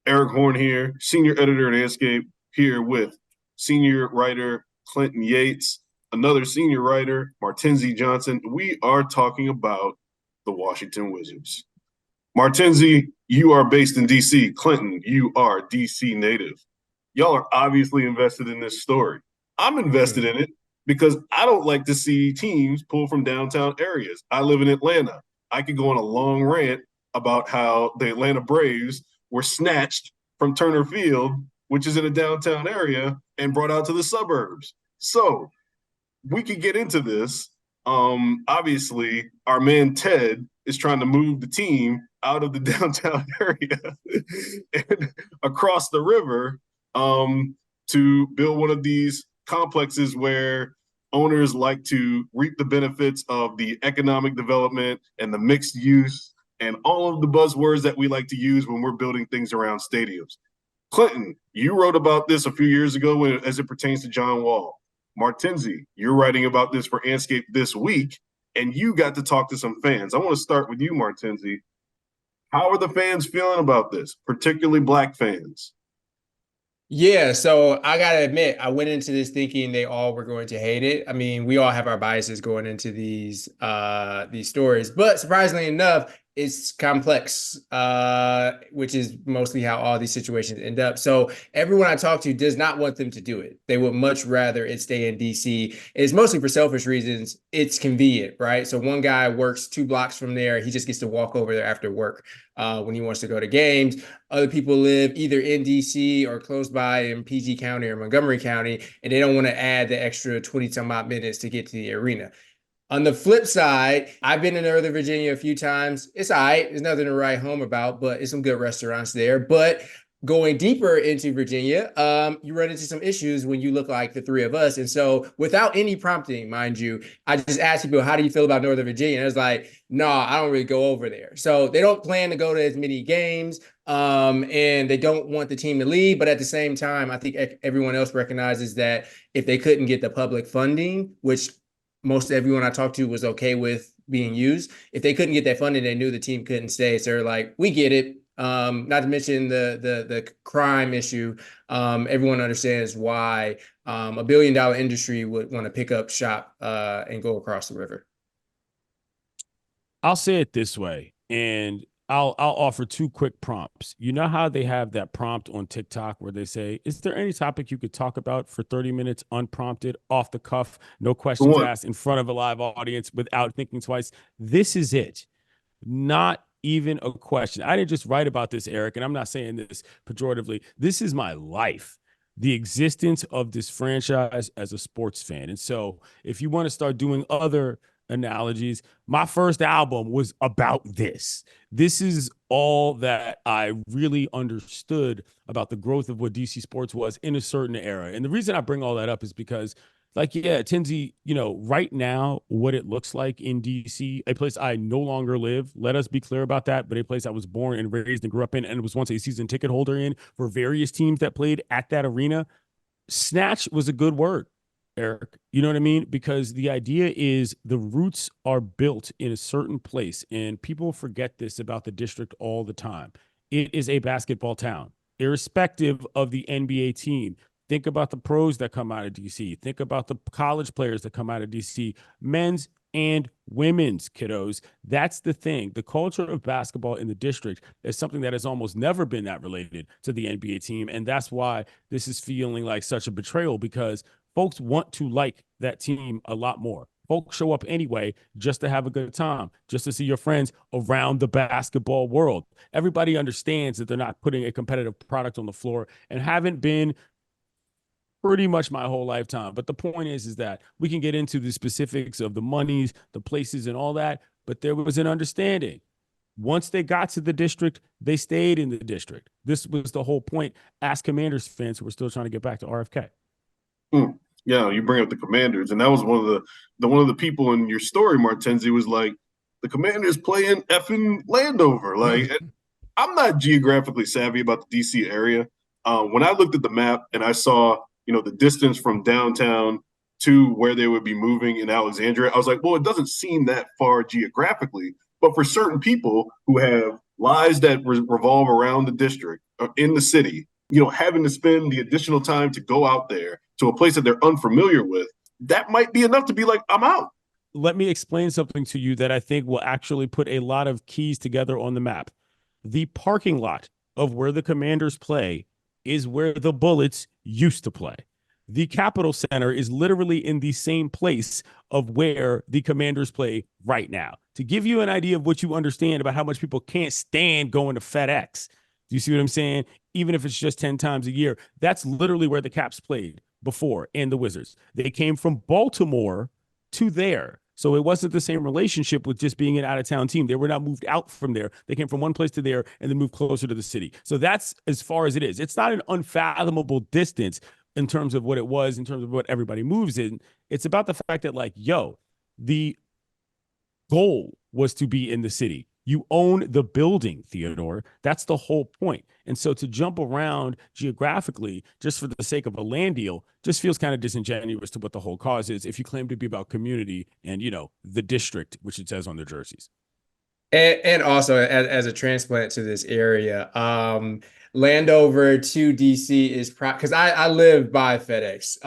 Erik Horne here, senior editor at Andscape, here with senior writer Clinton Yates, another senior writer, Martenzie Johnson. We are talking about the Washington Wizards. Martenzie, you are based in D.C. Clinton, you are D.C. native. Y'all are obviously invested in this story. I'm invested in it because I don't like to see teams pull from downtown areas. I live in Atlanta. I could go on a long rant about how the Atlanta Braves were snatched from Turner Field, which is in a downtown area, and brought out to the suburbs. So we could get into this. Obviously, our man Ted is trying to move the team out of the downtown area and across the river to build one of these complexes where owners like to reap the benefits of the economic development and the mixed use and all of the buzzwords that we like to use when we're building things around stadiums. Clinton, you wrote about this a few years ago as it pertains to John Wall. Martenzie, you're writing about this for Andscape this week, and you got to talk to some fans. I want to start with you, Martenzie. How are the fans feeling about this, particularly Black fans? Yeah, so I gotta admit, I went into this thinking they all were going to hate it. I mean, we all have our biases going into these stories, but surprisingly enough, it's complex, which is mostly how all these situations end up. So everyone I talk to does not want them to do it. They would much rather it stay in DC. It's mostly for selfish reasons. It's convenient, right? So one guy works 2 blocks from there. He just gets to walk over there after work when he wants to go to games. Other people live either in DC or close by in PG County or Montgomery County, and they don't want to add the extra 20 some odd minutes to get to the arena. On the flip side, I've been in Northern Virginia a few times. It's all right. There's nothing to write home about, but it's some good restaurants there. But going deeper into Virginia, you run into some issues when you look like the three of us. And so without any prompting, mind you, I just asked people, how do you feel about Northern Virginia? And I was like, no, I don't really go over there. So they don't plan to go to as many games. And they don't want the team to leave. But at the same time, I think everyone else recognizes that if they couldn't get the public funding, which most everyone I talked to was okay with being used, if they couldn't get that funding, they knew the team couldn't stay. So they're like, we get it. Not to mention the crime issue. Everyone understands why $1 billion industry would want to pick up shop and go across the river. I'll say it this way, and I'll offer 2 quick prompts. You know how they have that prompt on TikTok where they say, "Is there any topic you could talk about for 30 minutes unprompted, off the cuff, no questions asked, in front of a live audience without thinking twice?" This is it. Not even a question. I didn't just write about this, Erik, and I'm not saying this pejoratively. This is my life, the existence of this franchise as a sports fan. And so if you want to start doing other analogies, my first album was about this. This is all that I really understood about the growth of what DC sports was in a certain era. And the reason I bring all that up is because, like, yeah, Tinsy, right now, what it looks like in DC, a place I no longer live, let us be clear about that, but a place I was born and raised and grew up in and was once a season ticket holder in for various teams that played at that arena. Snatch was a good word, Erik. You know what I mean? Because the idea is the roots are built in a certain place, and people forget this about the district all the time. It is a basketball town, irrespective of the NBA team. Think about the pros that come out of DC. Think about the college players that come out of DC, men's and women's, kiddos. That's the thing. The culture of basketball in the district is something that has almost never been that related to the NBA team. And that's why this is feeling like such a betrayal, because folks want to like that team a lot more. Folks show up anyway just to have a good time, just to see your friends around the basketball world. Everybody understands that they're not putting a competitive product on the floor and haven't been pretty much my whole lifetime. But the point is that we can get into the specifics of the monies, the places, and all that. But there was an understanding. Once they got to the district, they stayed in the district. This was the whole point. Ask Commanders fans who are still trying to get back to RFK. Yeah, you bring up the Commanders, and that was one of the people in your story, Martenzie, was like, the Commanders playing effing Landover. Like, I'm not geographically savvy about the DC area. When I looked at the map and I saw the distance from downtown to where they would be moving in Alexandria, I was like, well, it doesn't seem that far geographically. But for certain people who have lives that revolve around the district, in the city, having to spend the additional time to go out there to a place that they're unfamiliar with, that might be enough to be like, I'm out. Let me explain something to you that I think will actually put a lot of keys together on the map. The parking lot of where the Commanders play is where the Bullets used to play. The Capitol Center is literally in the same place of where the Commanders play right now. To give you an idea of what you understand about how much people can't stand going to FedEx. Do you see what I'm saying? Even if it's just 10 times a year, that's literally where the Caps played before, and the Wizards. They came from Baltimore to there. So it wasn't the same relationship with just being an out-of-town team. They were not moved out from there. They came from one place to there and then moved closer to the city. So that's as far as it is. It's not an unfathomable distance in terms of what it was, in terms of what everybody moves in. It's about the fact that, like, the goal was to be in the city. You own the building, Theodore. That's the whole point. And so to jump around geographically just for the sake of a land deal just feels kind of disingenuous to what the whole cause is if you claim to be about community and, the district, which it says on their jerseys. And also as a transplant to this area, Landover to DC is because I live by FedEx.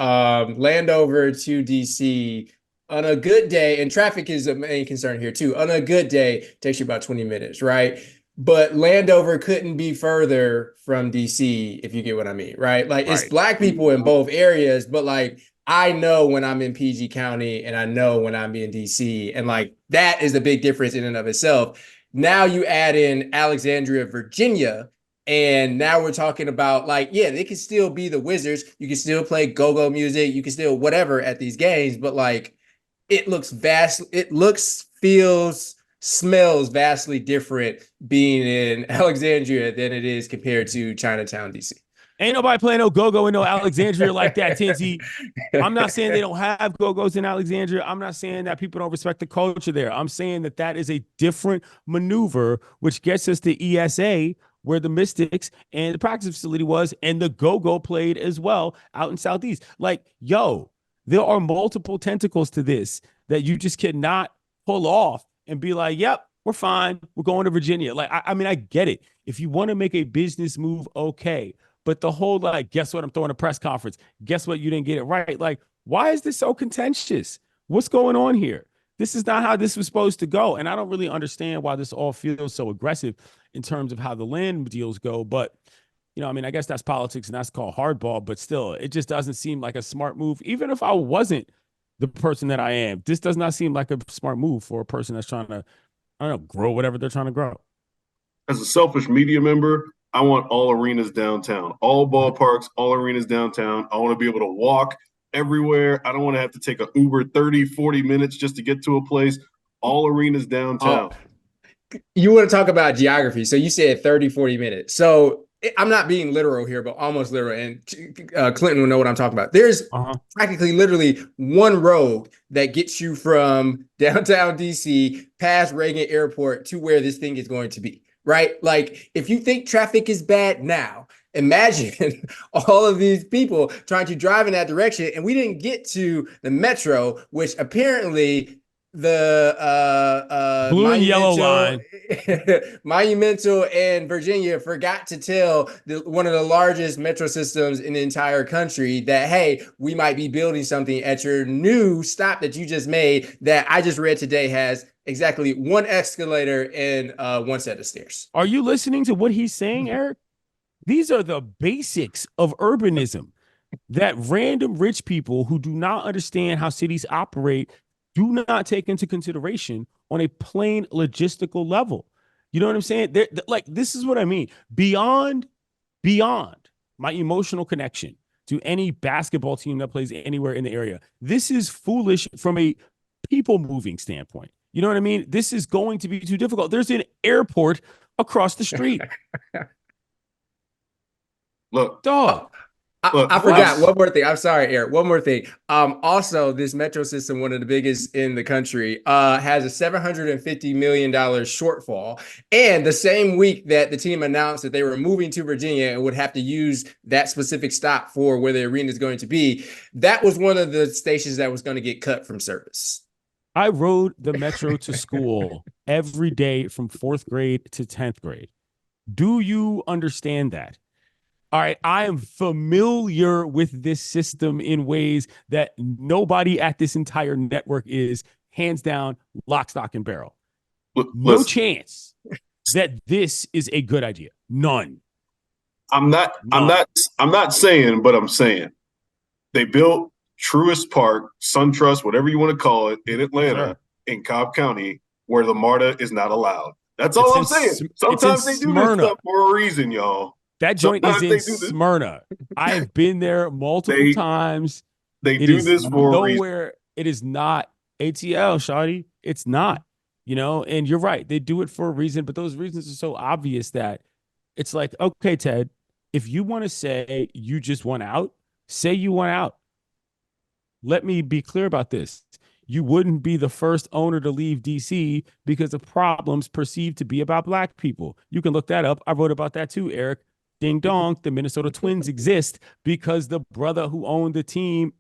Landover to DC on a good day, and traffic is a main concern here too. On a good day, it takes you about 20 minutes, right? But Landover couldn't be further from DC, if you get what I mean, right? Like, it's Black people in both areas, but like, I know when I'm in PG County and I know when I'm in DC, and like, that is a big difference in and of itself. Now you add in Alexandria, Virginia, and now we're talking about, like, yeah, they can still be the Wizards. You can still play go-go music. You can still whatever at these games, but like, it looks feels, smells vastly different being in Alexandria than it is compared to Chinatown, DC. Ain't nobody playing no go-go in no Alexandria like that, Tinty. I'm not saying they don't have go-go's in Alexandria. I'm not saying that people don't respect the culture there. I'm saying that that is a different maneuver, which gets us to ESA, where the Mystics and the practice facility was, and the go-go played as well out in Southeast. Like, there are multiple tentacles to this that you just cannot pull off and be like, yep, we're fine. We're going to Virginia. Like, I mean, I get it. If you want to make a business move, okay. But the whole, like, guess what? I'm throwing a press conference. Guess what? You didn't get it right. Like, why is this so contentious? What's going on here? This is not how this was supposed to go. And I don't really understand why this all feels so aggressive in terms of how the land deals go. But, I mean, I guess that's politics and that's called hardball. But still, it just doesn't seem like a smart move. Even if I wasn't the person that I am, this does not seem like a smart move for a person that's trying to, I don't know, grow whatever they're trying to grow. As a selfish media member, I want all arenas downtown, all ballparks, all arenas downtown. I want to be able to walk everywhere. I don't want to have to take an Uber 30, 40 minutes just to get to a place. All arenas downtown. You want to talk about geography. So you said 30, 40 minutes. So I'm not being literal here, but almost literal. And Clinton will know what I'm talking about. There's practically literally one road that gets you from downtown DC past Reagan Airport to where this thing is going to be. Right? Like, if you think traffic is bad now, imagine all of these people trying to drive in that direction. And we didn't get to the metro, which apparently the blue and yellow line, Monumental and Virginia forgot to tell one of the largest metro systems in the entire country that, hey, we might be building something at your new stop that you just made that I just read today has exactly one escalator and one set of stairs. Are you listening to what he's saying, Eric? These are the basics of urbanism that random rich people who do not understand how cities operate do not take into consideration on a plain logistical level. You know what I'm saying? Like, this is what I mean. Beyond my emotional connection to any basketball team that plays anywhere in the area, this is foolish from a people moving standpoint. You know what I mean? This is going to be too difficult. There's an airport across the street. Look, dog. I forgot one more thing. I'm sorry, Eric. One more thing. Also, this metro system, one of the biggest in the country, has a $750 million shortfall. And the same week that the team announced that they were moving to Virginia and would have to use that specific stop for where the arena is going to be, that was one of the stations that was going to get cut from service. I rode the metro to school every day from 4th grade to 10th grade. Do you understand that? All right, I am familiar with this system in ways that nobody at this entire network is, hands down, lock, stock, and barrel. No Listen, chance that this is a good idea. None. I'm not saying, but I'm saying they built Truist Park, SunTrust, whatever you want to call it, in Atlanta, in Cobb County, where the MARTA is not allowed. That's all I'm saying. Sometimes they do this stuff for a reason, y'all. That joint is in Smyrna. I have been there multiple times. They do this for a reason. It is not ATL, shawty. It's not, and you're right. They do it for a reason, but those reasons are so obvious that it's like, okay, Ted, if you want to say you just want out, say you want out. Let me be clear about this. You wouldn't be the first owner to leave D.C. because of problems perceived to be about Black people. You can look that up. I wrote about that too, Eric. Ding dong, the Minnesota Twins exist because the brother who owned the team,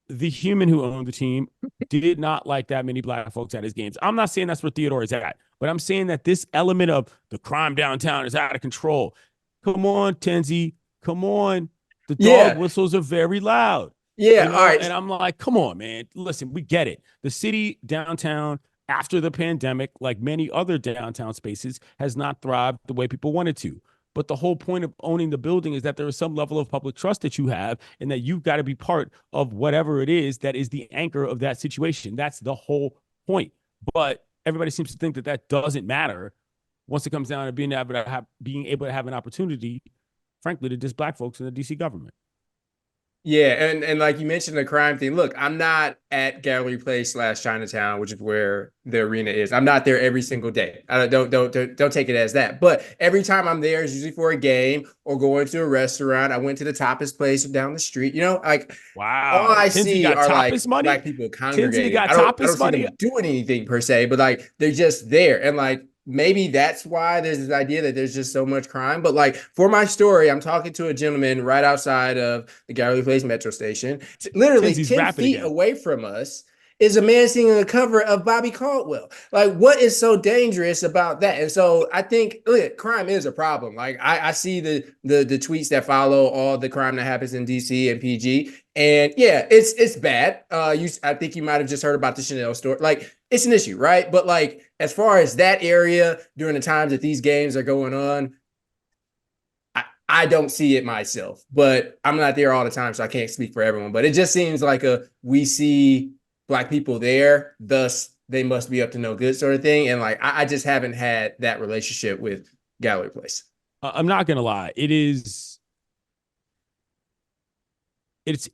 the human who owned the team, did not like that many Black folks at his games. I'm not saying that's where Theodore is at, but I'm saying that this element of the crime downtown is out of control. Come on, Tenzie. Come on. The dog whistles are very loud. Yeah, all right. And I'm like, come on, man. Listen, we get it. The city downtown after the pandemic, like many other downtown spaces, has not thrived the way people wanted to. But the whole point of owning the building is that there is some level of public trust that you have and that you've got to be part of whatever it is that is the anchor of that situation. That's the whole point. But everybody seems to think that that doesn't matter once it comes down to being able to have an opportunity, frankly, to diss Black folks in the DC government. Yeah, and like you mentioned the crime thing. Look, I'm not at Gallery Place / Chinatown, which is where the arena is. I'm not there every single day. I don't take it as that. But every time I'm there is usually for a game or going to a restaurant. I went to the tapas place down the street. Like wow, all I see are like money? Black people congregating. I don't see them doing anything per se, but like they're just there. And like maybe that's why there's this idea that there's just so much crime. But like for my story, I'm talking to a gentleman right outside of the Gallery Place metro station. Literally 10 feet away from us is a man singing the cover of Bobby Caldwell. Like, what is so dangerous about that? And so I think, look, crime is a problem. Like I see the tweets that follow all the crime that happens in DC and PG. And yeah, it's bad. I think you might have just heard about the Chanel store. Like, it's an issue, right? But like, as far as that area during the times that these games are going on, I don't see it myself. But I'm not there all the time, so I can't speak for everyone. But it just seems like we see Black people there, thus they must be up to no good sort of thing. And like, I just haven't had that relationship with Gallery Place. I'm not going to lie. It's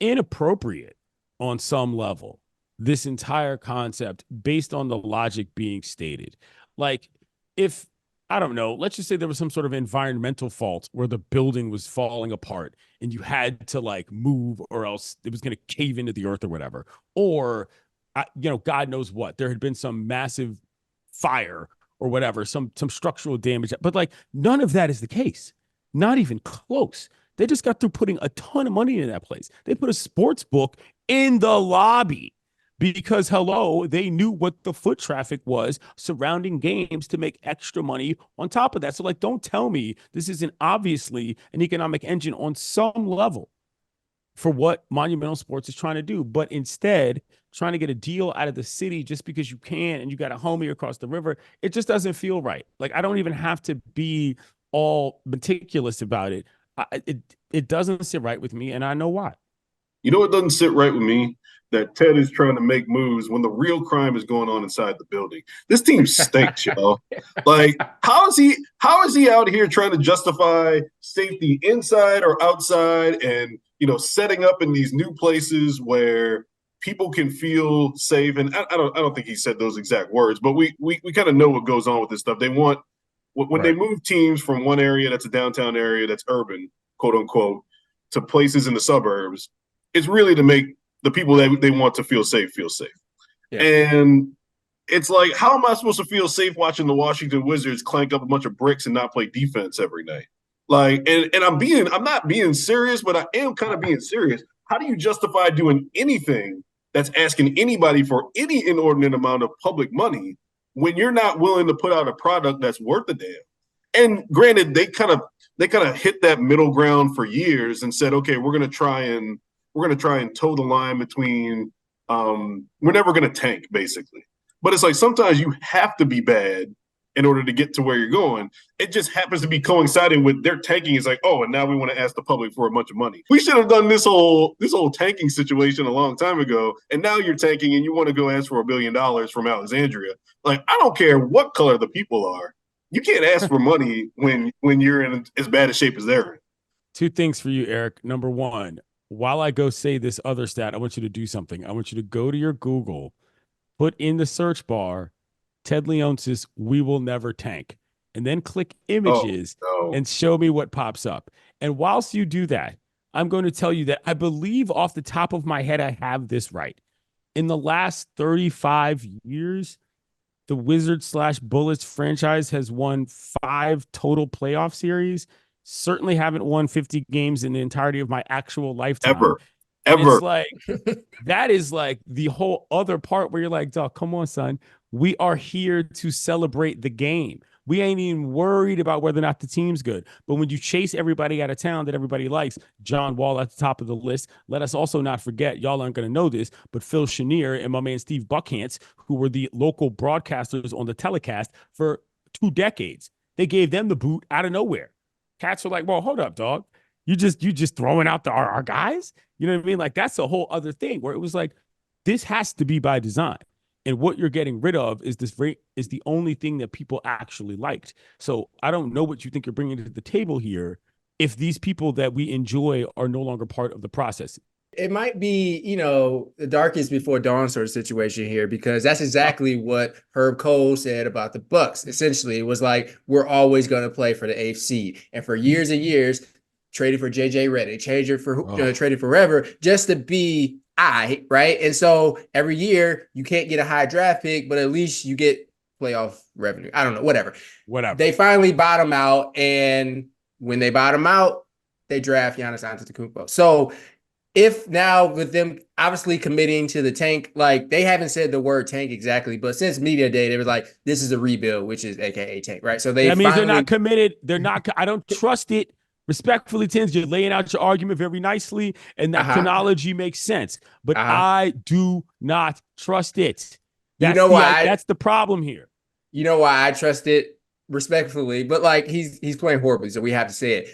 inappropriate on some level, this entire concept based on the logic being stated. Like if, I don't know, let's just say there was some sort of environmental fault where the building was falling apart and you had to like move or else it was going to cave into the earth or whatever. Or, God knows what, there had been some massive fire or whatever, some structural damage. But like none of that is the case. Not even close. They just got through putting a ton of money in that place. They put a sports book in the lobby because, hello, they knew what the foot traffic was surrounding games to make extra money on top of that. So, like, don't tell me this isn't obviously an economic engine on some level for what Monumental Sports is trying to do. But instead, trying to get a deal out of the city just because you can and you got a homie across the river, it just doesn't feel right. Like, I don't even have to be all meticulous about it. It doesn't sit right with me, and I know why. You know what doesn't sit right with me? That Ted is trying to make moves when the real crime is going on inside the building. This team stinks, y'all. Like, how is he out here trying to justify safety inside or outside and, setting up in these new places where people can feel safe? And I don't think he said those exact words, but we kind of know what goes on with this stuff. They want, when they move teams from one area that's a downtown area that's urban, quote unquote, to places in the suburbs, it's really to make the people that they want to feel safe. Yeah. And it's like, how am I supposed to feel safe watching the Washington Wizards clank up a bunch of bricks and not play defense every night? Like, and I'm not being serious, but I am kind of being serious. How do you justify doing anything that's asking anybody for any inordinate amount of public money when you're not willing to put out a product that's worth a damn? And granted, they kind of they kind of hit that middle ground for years and said, okay, we're gonna try and toe the line between we're never gonna tank, basically. But it's like sometimes you have to be bad in order to get to where you're going. It just happens to be coinciding with their tanking. It's like, oh, and now we want to ask the public for a bunch of money. We should have done this whole tanking situation a long time ago. And now you're tanking and you want to go ask for $1 billion from Alexandria. Like, I don't care what color the people are. You can't ask for money when you're in as bad a shape as they're in. Two things for you, Erik. Number one, while I go say this other stat, I want you to do something. I want you to go to your Google, put in the search bar, Ted Leonsis, "We will never tank," and then click images and show me what pops up. And whilst you do that, I'm going to tell you that I believe off the top of my head, I have this right. In the last 35 years, the Wizards/Bullets franchise has won 5 total playoff series. Certainly haven't won 50 games in the entirety of my actual lifetime. Ever. It's like, that is like the whole other part where you're like, dog, come on, son. We are here to celebrate the game. We ain't even worried about whether or not the team's good. But when you chase everybody out of town that everybody likes, John Wall at the top of the list. Let us also not forget, y'all aren't going to know this, but Phil Chenier and my man Steve Buckhantz, who were the local broadcasters on the telecast for 2 decades. They gave them the boot out of nowhere. Cats were like, well, hold up, dog. You just throwing out our guys? You know what I mean? Like, that's a whole other thing where it was like, this has to be by design. And what you're getting rid of is is the only thing that people actually liked. So I don't know what you think you're bringing to the table here if these people that we enjoy are no longer part of the process. It might be, the darkest before dawn sort of situation here, because that's exactly what Herb Cole said about the Bucks. Essentially, it was like, we're always going to play for the 8th seed. And for years and years, traded for JJ Redick, traded forever just to be right? And so every year you can't get a high draft pick, but at least you get playoff revenue. I don't know, whatever. They finally bottom out, and when they bottom out, they draft Giannis Antetokounmpo. So if now with them obviously committing to the tank, like, they haven't said the word tank exactly, but since media day, they were like, this is a rebuild, which is AKA tank, right? So that means they're not committed. I don't trust it. Respectfully, Tins, you're laying out your argument very nicely, and that chronology makes sense. But I do not trust it. That's the problem here. You know why I trust it? Respectfully, but like, he's playing horribly, so we have to say it.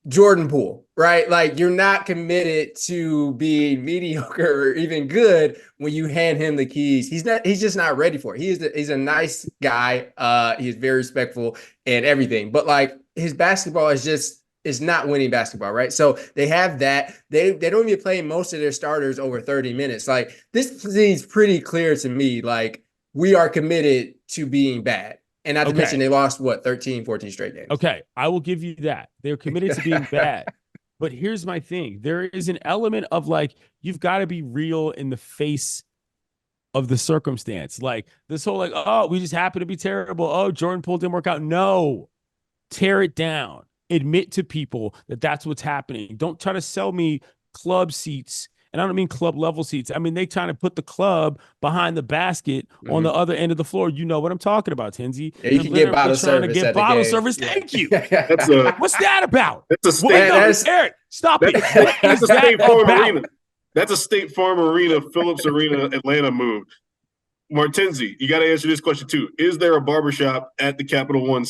Jordan Poole, right? Like, you're not committed to being mediocre or even good when you hand him the keys. He's just not ready for it. He's a nice guy. He's very respectful and everything, but like, his basketball is not winning basketball, right? So they have that. They don't even play most of their starters over 30 minutes. Like, this seems pretty clear to me. Like, we are committed to being bad. And not to mention, they lost, 13, 14 straight games. Okay, I will give you that. They're committed to being bad. But here's my thing. There is an element of, like, you've got to be real in the face of the circumstance. Like, this whole, like, oh, we just happen to be terrible. Oh, Jordan Poole didn't work out. No. Tear it down. Admit to people that that's what's happening. Don't try to sell me club seats. And I don't mean club level seats. I mean, they trying to put the club behind the basket on the other end of the floor. You know what I'm talking about, Tenzi. Yeah, you can get bottle service. Thank you. What's that about? That's a state. Erik, stop it. That's a State Farm Arena. That's a State Farm Arena, Phillips Arena, Atlanta move. Martenzie, you got to answer this question too. Is there a barbershop at the Capital One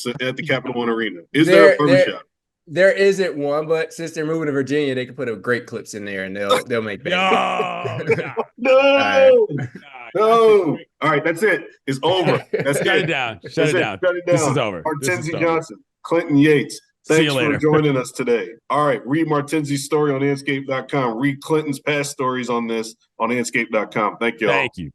Arena? Is there a barbershop? There isn't one, but since they're moving to Virginia, they can put a great clips in there and they'll make bank. No. All right, that's it. It's over. That's Shut it down. Shut it down. This is over. Martenzie Johnson, Clinton Yates. Thanks for joining us today. All right, read Martenzie's story on Andscape.com. Read Clinton's past stories on this on Andscape.com. Thank you all. Thank you.